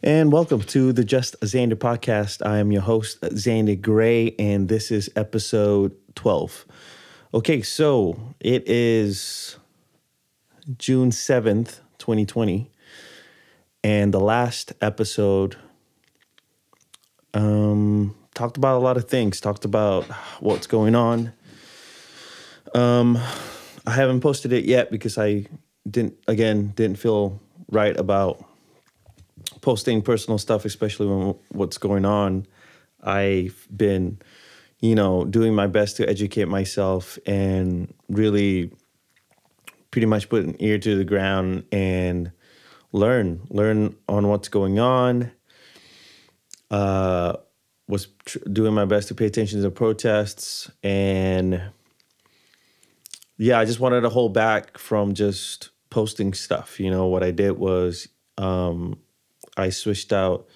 And welcome to the Just Zander podcast. I am your host, Zander Gray, and this is episode 12. Okay, so it is June 7th, 2020, and the last episode talked about a lot of things, talked about what's going on. I haven't posted it yet because I didn't feel right about posting personal stuff, especially when what's going on. I've been, doing my best to educate myself and really pretty much put an ear to the ground and learn on what's going on. Was doing my best to pay attention to the protests, and yeah, I just wanted to hold back from just posting stuff. What I did was I switched out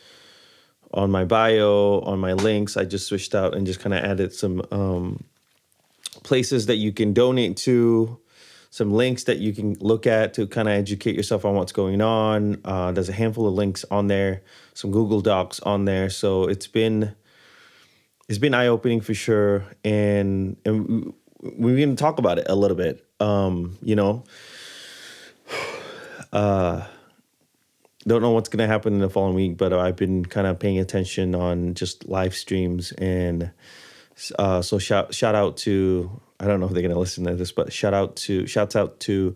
on my bio, on my links. I just switched out and just kind of added some places that you can donate to, some links that you can look at to kind of educate yourself on what's going on. There's a handful of links on there, some Google Docs on there. So it's been eye-opening for sure. And we're going to talk about it a little bit. Don't know what's going to happen in the following week, but I've been kind of paying attention on just live streams. And so shout out to, I don't know if they're going to listen to this, but shouts out to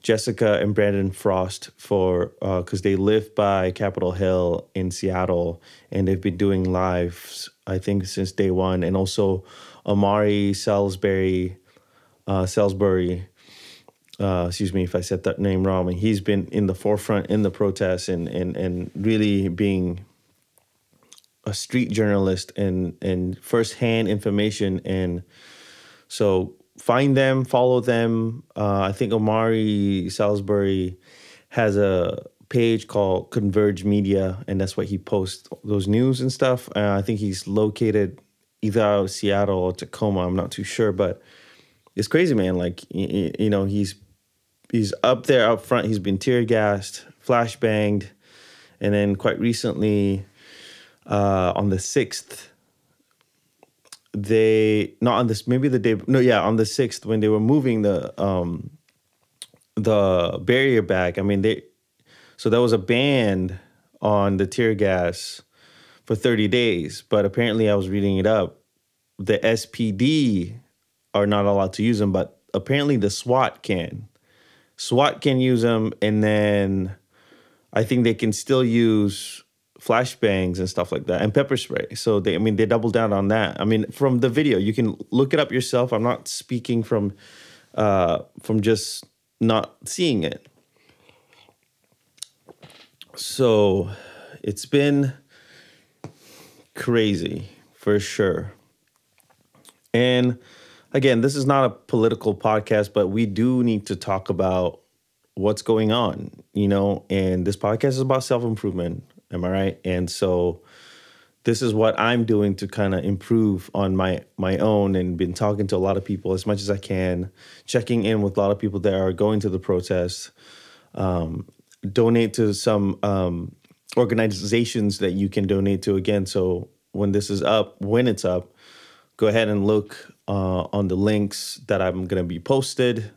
Jessica and Brandon Frost for, because they live by Capitol Hill in Seattle, and they've been doing lives, I think, since day one. And also Amari Salisbury, excuse me if I said that name wrong. And he's been in the forefront in the protests and really being a street journalist and firsthand information. And so find them, follow them. I think Amari Salisbury has a page called Converge Media, and that's what he posts those news and stuff. I think he's located either out of Seattle or Tacoma. I'm not too sure, but it's crazy, man. Like, he's up there up front. He's been tear gassed, flashbanged, and then quite recently, on the 6th, on the 6th, when they were moving the barrier back. I mean, so there was a ban on the tear gas for 30 days, but apparently I was reading it up. The SPD are not allowed to use them, but apparently the SWAT can. SWAT can use them, and then I think they can still use flashbangs and stuff like that, and pepper spray. So they doubled down on that. I mean, from the video, you can look it up yourself. I'm not speaking from just not seeing it. So it's been crazy for sure. And again, this is not a political podcast, but we do need to talk about what's going on, and this podcast is about self-improvement. Am I right? And so this is what I'm doing to kind of improve on my own, and been talking to a lot of people as much as I can, checking in with a lot of people that are going to the protests, donate to some organizations that you can donate to. Again, so when it's up, go ahead and look on the links that I'm going to be posted.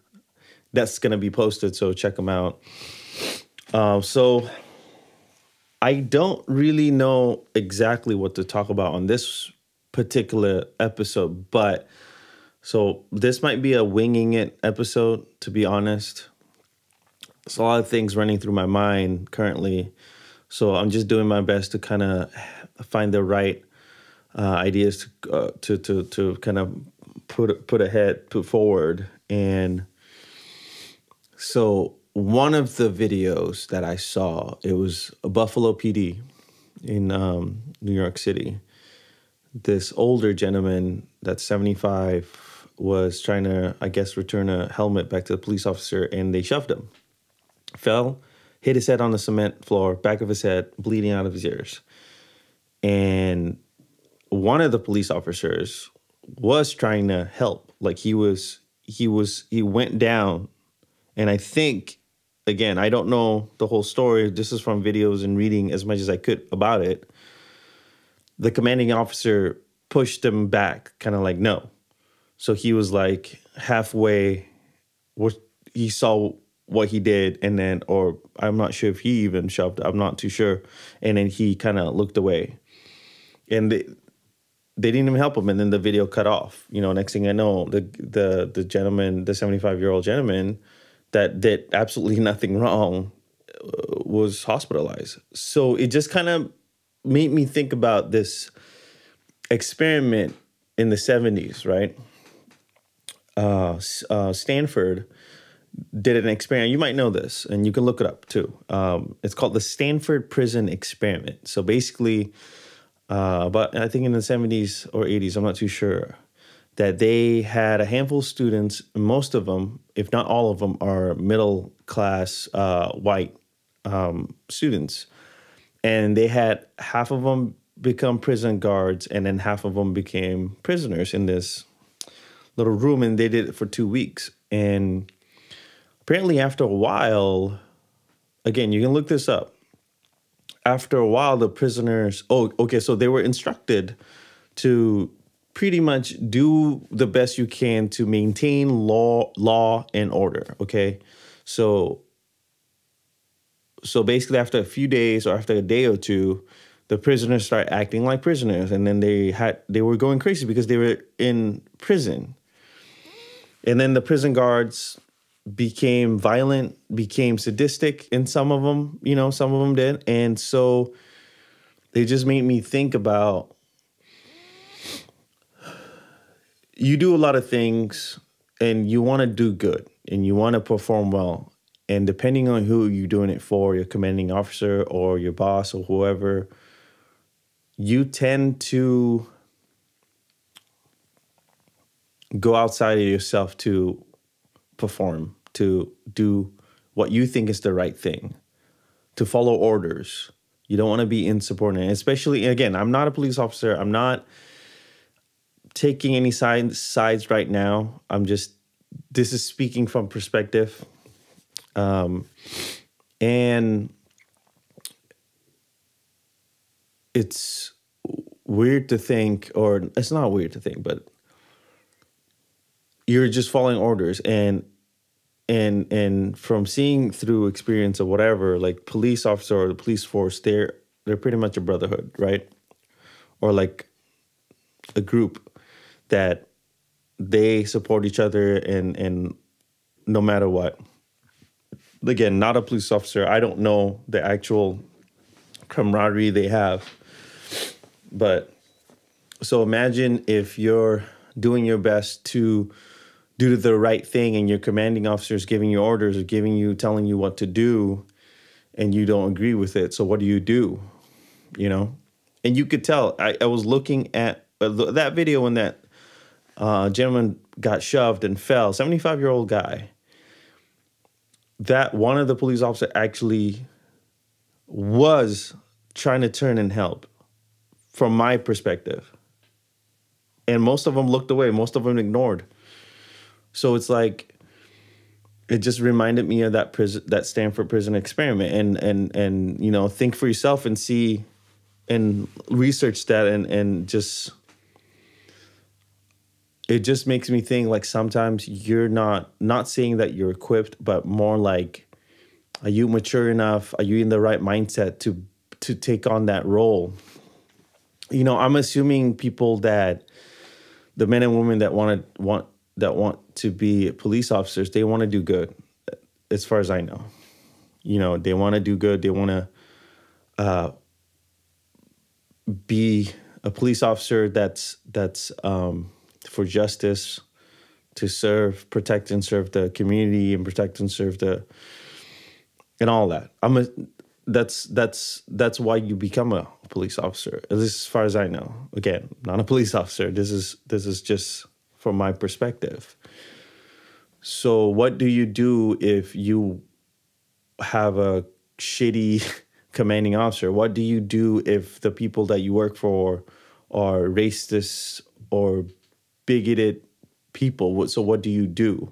That's going to be posted, so check them out. So I don't really know exactly what to talk about on this particular episode, but so this might be a winging it episode, to be honest. There's a lot of things running through my mind currently, so I'm just doing my best to kind of find the right ideas to kind of put forward. And so one of the videos that I saw, it was a Buffalo PD in New York City. This older gentleman that's 75 was trying to, I guess, return a helmet back to the police officer, and they shoved him. Fell, hit his head on the cement floor, back of his head, bleeding out of his ears. And one of the police officers was trying to help. Like he went down, and I think again, I don't know the whole story. This is from videos and reading as much as I could about it. The commanding officer pushed him back, kind of like, no. So he was like halfway, he saw what he did, and then, or I'm not sure if he even shoved, I'm not too sure. And then he kind of looked away. And they didn't even help him. And then the video cut off. Next thing I know, the gentleman, the 75-year-old gentleman that did absolutely nothing wrong was hospitalized. So it just kind of made me think about this experiment in the 70s, right? Stanford did an experiment. You might know this, and you can look it up too. It's called the Stanford Prison Experiment. So basically, but I think in the 70s or 80s, I'm not too sure, that they had a handful of students. Most of them, if not all of them, are middle class white students. And they had half of them become prison guards, and then half of them became prisoners in this little room, and they did it for 2 weeks. And apparently after a while, again, you can look this up. After a while, the prisoners, so they were instructed to pretty much do the best you can to maintain law and order, okay? So basically after a few days or after a day or two, the prisoners start acting like prisoners, and then they were going crazy because they were in prison. And then the prison guards became violent, became sadistic, and some of them did. And so they just made me think about, you do a lot of things and you want to do good and you want to perform well. And depending on who you're doing it for, your commanding officer or your boss or whoever, you tend to go outside of yourself to perform, to do what you think is the right thing, to follow orders. You don't want to be insubordinate, especially, again, I'm not a police officer. I'm not taking any sides right now. This is speaking from perspective. And it's weird to think, or it's not weird to think, but you're just following orders. And from seeing through experience or whatever, like police officer or the police force, they're pretty much a brotherhood, right? Or like a group that they support each other and no matter what. Again, not a police officer. I don't know the actual camaraderie they have. But so imagine if you're doing your best to do the right thing and your commanding officer is giving you orders or telling you what to do, and you don't agree with it. So what do? And you could tell. I was looking at that video when that gentleman got shoved and fell, 75-year-old guy. That one of the police officers actually was trying to turn and help, from my perspective. And most of them looked away. Most of them ignored. So it's like, it just reminded me of that Stanford prison experiment. And think for yourself and see and research that and just, it just makes me think, like, sometimes you're not saying that you're equipped, but more like, are you mature enough? Are you in the right mindset to take on that role? I'm assuming people that the men and women that want to be police officers, they want to do good, as far as I know. They want to do good. They want to be a police officer that's for justice, to serve, protect and serve the community, and protect and serve and all that. That's why you become a police officer, at least as far as I know. Again, not a police officer. This is just from my perspective. So what do you do if you have a shitty commanding officer? What do you do if the people that you work for are racist or bigoted people? So what do you do?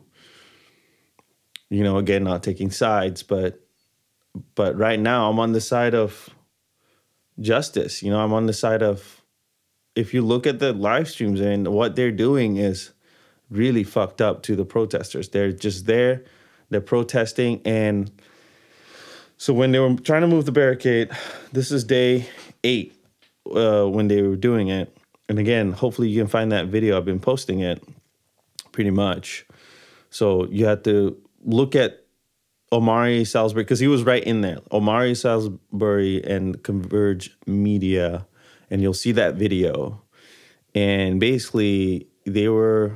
Again, not taking sides, but right now I'm on the side of justice. I'm on the side of, if you look at the live streams and what they're doing is really fucked up to the protesters. They're just there, they're protesting. And so when they were trying to move the barricade, this is day 8 when they were doing it. And again, hopefully you can find that video. I've been posting it pretty much. So you have to look at Omari Salisbury, because he was right in there. Omari Salisbury and Converge Media, and you'll see that video. And basically, the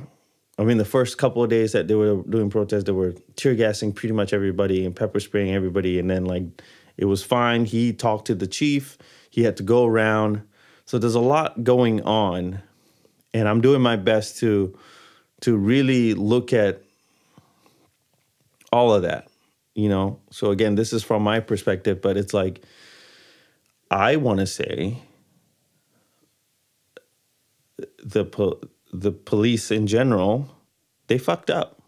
first couple of days that they were doing protests, they were tear gassing pretty much everybody and pepper spraying everybody. And then, it was fine. He talked to the chief. He had to go around. So there's a lot going on. And I'm doing my best to really look at all of that, So again, this is from my perspective, but it's like, I want to say the police in general, they fucked up.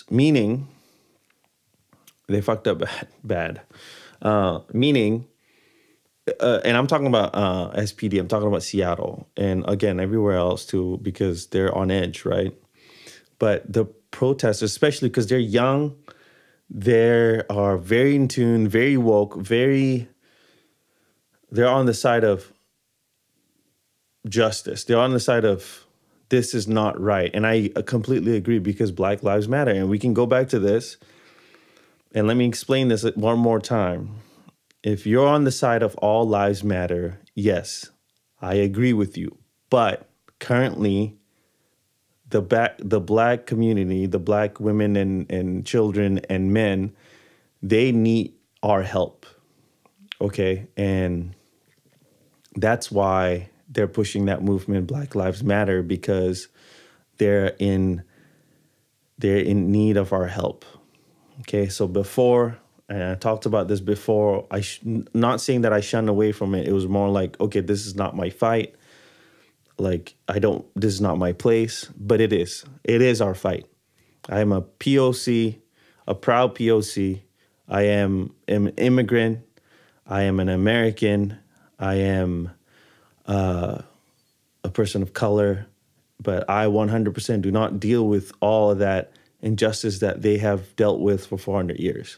Meaning they fucked up bad. Meaning, and I'm talking about SPD, I'm talking about Seattle, and again, everywhere else too, because they're on edge, right? But the protesters, especially because they're young, they are very in tune, very woke, they're on the side of justice. They're on the side of, this is not right. And I completely agree, because Black Lives Matter. And we can go back to this. And let me explain this one more time. If you're on the side of all lives matter, yes, I agree with you. But currently, the Black community, the Black women and children and men, they need our help. Okay? And that's why they're pushing that movement, Black Lives Matter, because they're in need of our help. Okay, so before, and I talked about this before, not saying that I shunned away from it. It was more like, okay, this is not my fight. This is not my place, but it is. It is our fight. I am a POC, a proud POC. I am an immigrant. I am an American. I am a person of color, but I 100% do not deal with all of that injustice that they have dealt with for 400 years.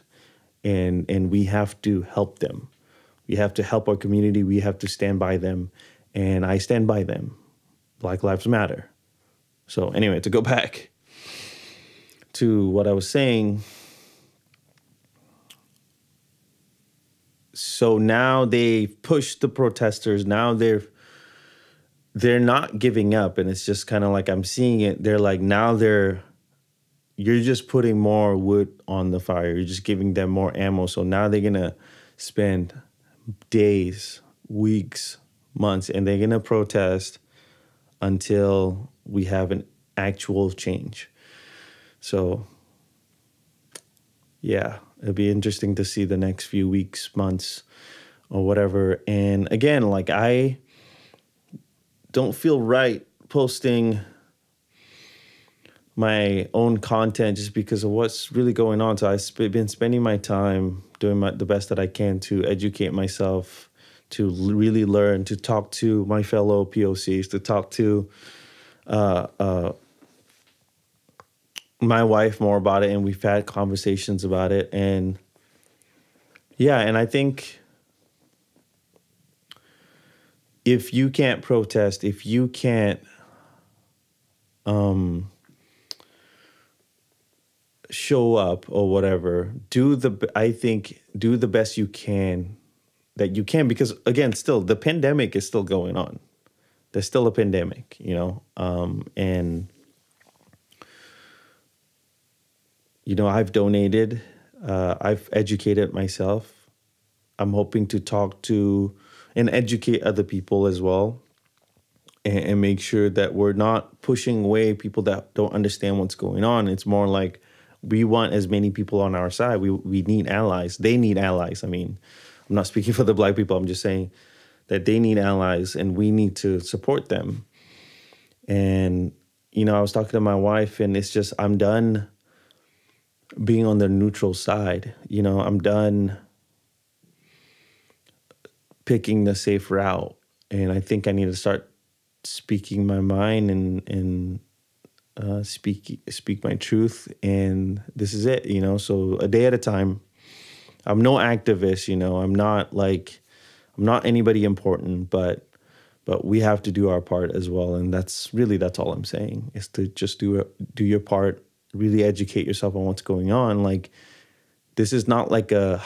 And we have to help them. We have to help our community. We have to stand by them. And I stand by them. Black Lives Matter. So anyway, to go back to what I was saying. So now they've pushed the protesters. Now they're not giving up. And it's just kind of like, I'm seeing it. They're like, you're just putting more wood on the fire. You're just giving them more ammo. So now they're going to spend days, weeks, months, and they're going to protest until we have an actual change. So, yeah, it'll be interesting to see the next few weeks, months, or whatever. And again, I don't feel right posting my own content just because of what's really going on. So I've been spending my time doing the best that I can to educate myself, to really learn, to talk to my fellow POCs, to talk to my wife more about it. And we've had conversations about it. And yeah, and I think if you can't protest, if you can't show up or whatever, do the best you can, because again, still the pandemic is still going on. There's still a pandemic, and I've donated, I've educated myself. I'm hoping to talk to and educate other people as well, and make sure that we're not pushing away people that don't understand what's going on. It's more like, we want as many people on our side. We need allies. They need allies. I mean, I'm not speaking for the Black people. I'm just saying that they need allies and we need to support them. And, I was talking to my wife, and it's just, I'm done being on the neutral side. You know, I'm done picking the safe route, and I think I need to start speaking my mind and speak my truth. And this is it, you know. So a day at a time. I'm no activist, you know. I'm not anybody important, but we have to do our part as well. And that's all I'm saying, is to just do your part, really educate yourself on what's going on. Like, this is not like a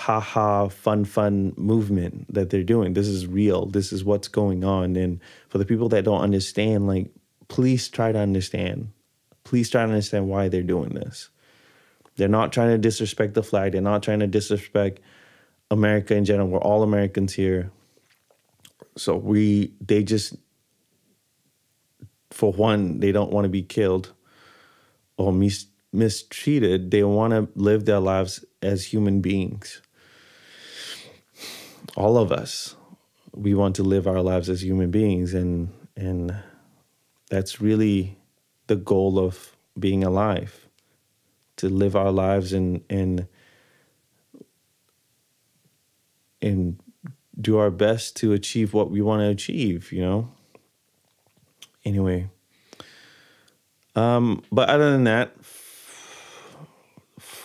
fun movement that they're doing. This is real. This is what's going on. And for the people that don't understand, like, please try to understand. Please try to understand why they're doing this. They're not trying to disrespect the flag. They're not trying to disrespect America in general. We're all Americans here. So they just, for one, they don't want to be killed or mistreated. They want to live their lives as human beings. All of us, we want to live our lives as human beings, and that's really the goal of being alive, to live our lives and do our best to achieve what we want to achieve, you know? Anyway. But other than that,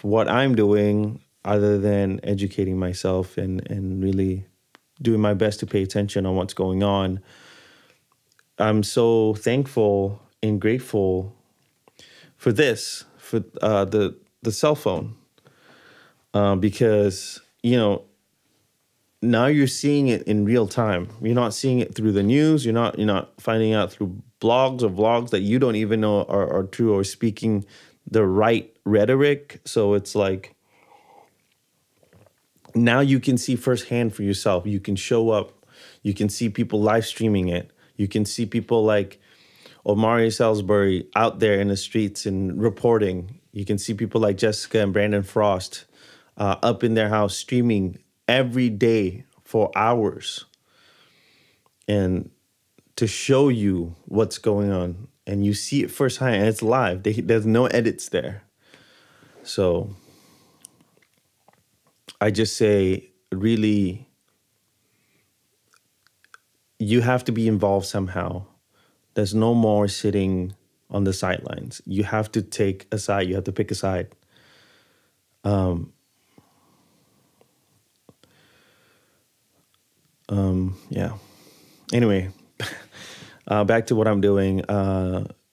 what I'm doing, other than educating myself and really doing my best to pay attention on what's going on, I'm so thankful and grateful for this, for the cell phone, because, you know, now you're seeing it in real time. You're not seeing it through the news. You're not finding out through blogs or vlogs that you don't even know are true or speaking the right rhetoric. So it's like, now you can see firsthand for yourself. You can show up. You can see people live streaming it. You can see people like Omari Salisbury out there in the streets and reporting. You can see people like Jessica and Brandon Frost up in their house streaming every day for hours, and to show you what's going on, and you see it firsthand, and it's live. There's no edits there. So I just say, really, you have to be involved somehow. There's no more sitting on the sidelines. You have to take a side. You have to pick a side. Yeah. Anyway, back to what I'm doing.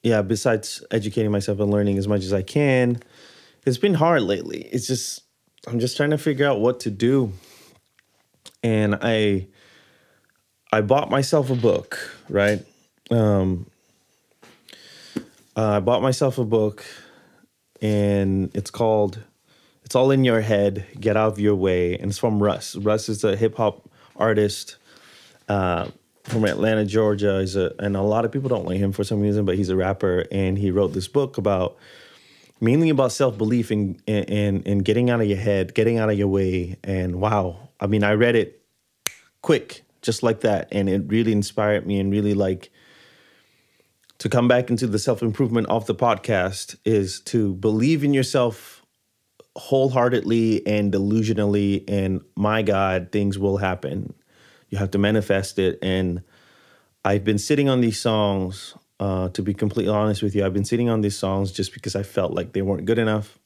Yeah, besides educating myself and learning as much as I can, it's been hard lately. I'm just trying to figure out what to do. And I bought myself a book, right? I bought myself a book, and it's called It's All in Your Head, Get Out of Your Way. And it's from Russ. Russ is a hip hop artist from Atlanta, Georgia. And a lot of people don't like him for some reason, but he's a rapper. And he wrote this book mainly about self-belief and getting out of your head, getting out of your way. And wow, I mean, I read it quick, just like that. And it really inspired me, and really, like, to come back into the self-improvement of the podcast is to believe in yourself wholeheartedly and delusionally, and my God, things will happen. You have to manifest it. And I've been sitting on these songs, to be completely honest with you, I've been sitting on these songs just because I felt like they weren't good enough.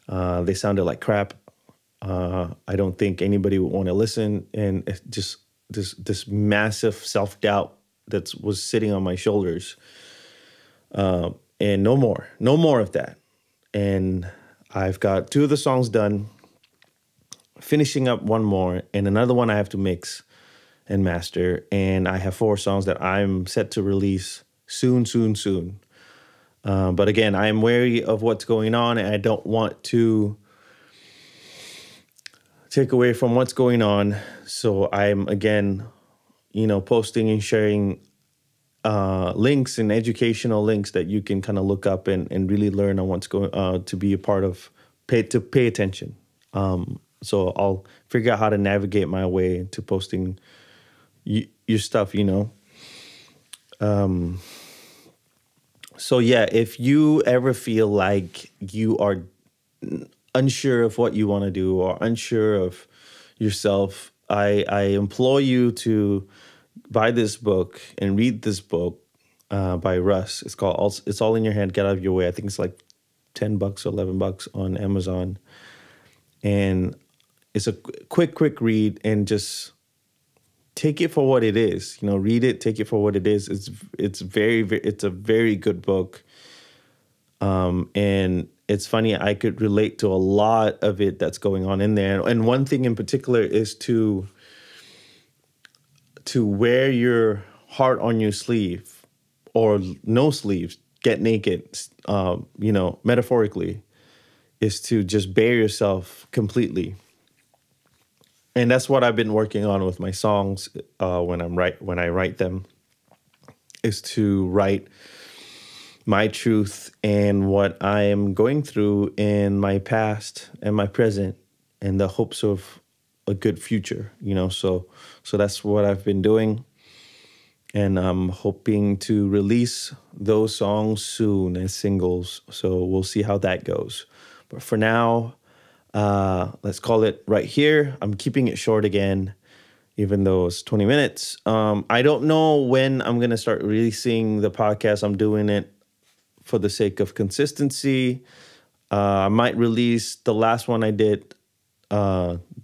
They sounded like crap. I don't think anybody would want to listen. And it's just this massive self-doubt that was sitting on my shoulders. And no more of that. And I've got 2 of the songs done, finishing up 1 more, and another one I have to mix and master. And I have 4 songs that I'm set to release soon. But again, I am wary of what's going on, and I don't want to take away from what's going on. So I'm, again, posting and sharing links and educational links that you can kind of look up and really learn on what's going to be a part of, to pay attention. So I'll figure out how to navigate my way to posting your stuff, So yeah, if you ever feel like you are unsure of what you want to do or unsure of yourself, I implore you to buy this book and read this book by Russ. It's called It's All in Your Head, Get Out of Your Way. I think it's like $10 or $11 on Amazon. And it's a quick read, and just take it for what it is. You know, read it, take it for what it is. It's a very good book. And it's funny, I could relate to a lot of it that's going on in there. And one thing in particular is to wear your heart on your sleeve, or no sleeves, get naked, metaphorically, is to just bare yourself completely. And that's what I've been working on with my songs when I write them, is to write my truth and what I am going through in my past and my present, and the hopes of a good future, So that's what I've been doing. And I'm hoping to release those songs soon as singles. So we'll see how that goes. But for now, let's call it right here. I'm keeping it short again, even though it's 20 minutes. I don't know when I'm going to start releasing the podcast. I'm doing it for the sake of consistency. I might release the last one I did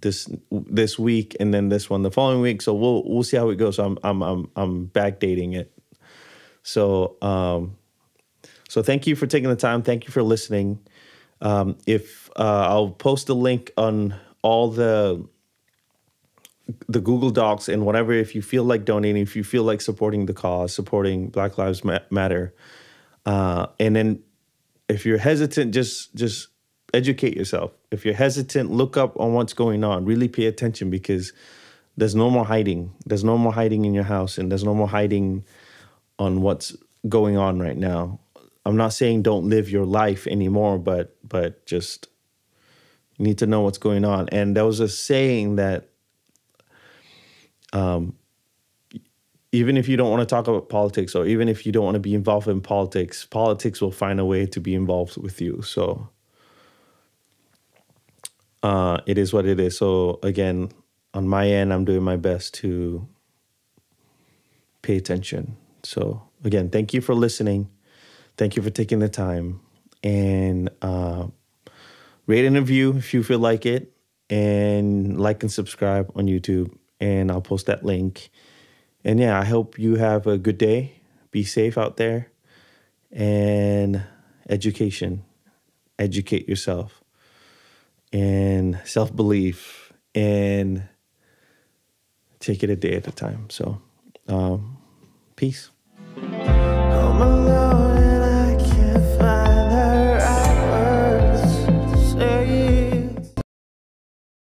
this week, and then this one the following week. So we'll see how it goes. So I'm backdating it. So thank you for taking the time. Thank you for listening. If I'll post a link on all the Google Docs and whatever, if you feel like donating, if you feel like supporting the cause, supporting Black Lives Matter. And then if you're hesitant, just educate yourself. If you're hesitant, look up on what's going on. Really pay attention, because there's no more hiding. There's no more hiding in your house, and there's no more hiding on what's going on right now. I'm not saying don't live your life anymore, but just you need to know what's going on. And there was a saying that even if you don't want to talk about politics, or even if you don't want to be involved in politics, politics will find a way to be involved with you. So it is what it is. So again, on my end, I'm doing my best to pay attention. So again, thank you for listening. Thank you for taking the time, and rate and review if you feel like it, and like and subscribe on YouTube, and I'll post that link. And yeah, I hope you have a good day. Be safe out there, and education, educate yourself, and self-belief, and take it a day at a time. So, peace.